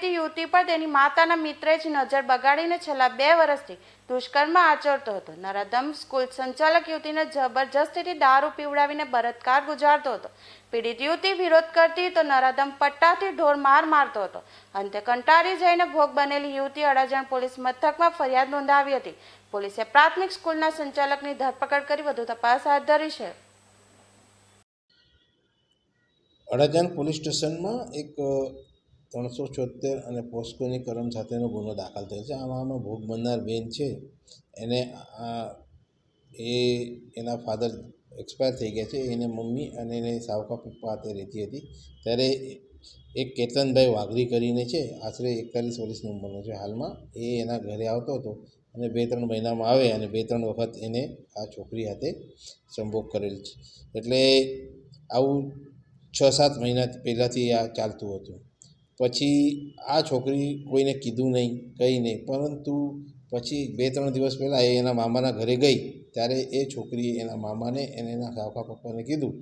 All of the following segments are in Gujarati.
રહેતી યુવતી પર તેની માતાના મિત્રે જ નજર બગાડીને છેલ્લા 2 વર્ષથી દુષ્કર્મ આચરતો હતો। નરાધમ સ્કૂલ સંચાલક યુવતીને જબરજસ્તીથી દારૂ પીવડાવીને બળાત્કાર ગુજારતો હતો। પીડિત યુવતી વિરોધ કરતી તો નરાધમ પટ્ટાથી ઢોર માર મારતો હતો। અંતે કંટાળી જઈને ભોગ બનેલી યુવતી અડાજણ પોલીસ મથકમાં ફરિયાદ નોંધાવી હતી। પોલીસે પ્રાથમિક સ્કૂલના સંચાલકની ધરપકડ કરી વધુ તપાસ હાથ ધરી છે। અડાજણ પોલીસ સ્ટેશનમાં એક 374 અને પોસ્કોની કલમ સાથેનો ગુનો દાખલ થયો છે। આમાં ભોગ બનનાર બેન છે એને એના ફાધર એક્સપાયર થઈ ગયા છે। એને મમ્મી અને એને સાવકા પપ્પા હાથે રહેતી હતી। ત્યારે એક કેતનભાઈ વાઘરી કરીને છે, આશરે 41 વર્ષની ઉંમરનો છે હાલમાં। એ એના ઘરે આવતો હતો અને 2-3 મહિનામાં આવે અને 2-3 વખત એને આ છોકરી હાથે સંભોગ કરેલ છે। એટલે આવું 6-7 મહિના પહેલાંથી આ ચાલતું હતું। પછી આ છોકરી કોઈને કીધું નહીં, કંઈ નહીં, પરંતુ પછી 2-3 દિવસ પહેલાં એ એના મામાના ઘરે ગઈ ત્યારે એ છોકરીએ એના મામાને અને એના કાકા પપ્પાને કીધું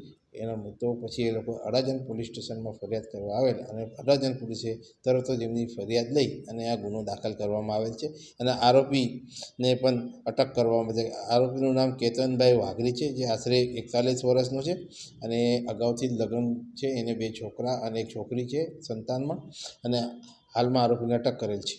તો પછી એ લોકો અડાજણ પોલીસ સ્ટેશનમાં ફરિયાદ કરવા આવેલ અને અડાજણ પોલીસે તરત જ એમની ફરિયાદ લઈ અને આ ગુનો દાખલ કરવામાં આવેલ છે અને આરોપીને પણ અટક કરવામાં આવે છે। આરોપીનું નામ કેતનભાઈ વાઘરી છે, જે આશરે 41 વર્ષનો છે અને અગાઉથી જ લગ્ન છે। એને 2 છોકરા અને 1 છોકરી છે સંતાનમાં, અને હાલમાં આરોપીને અટક કરેલ છે।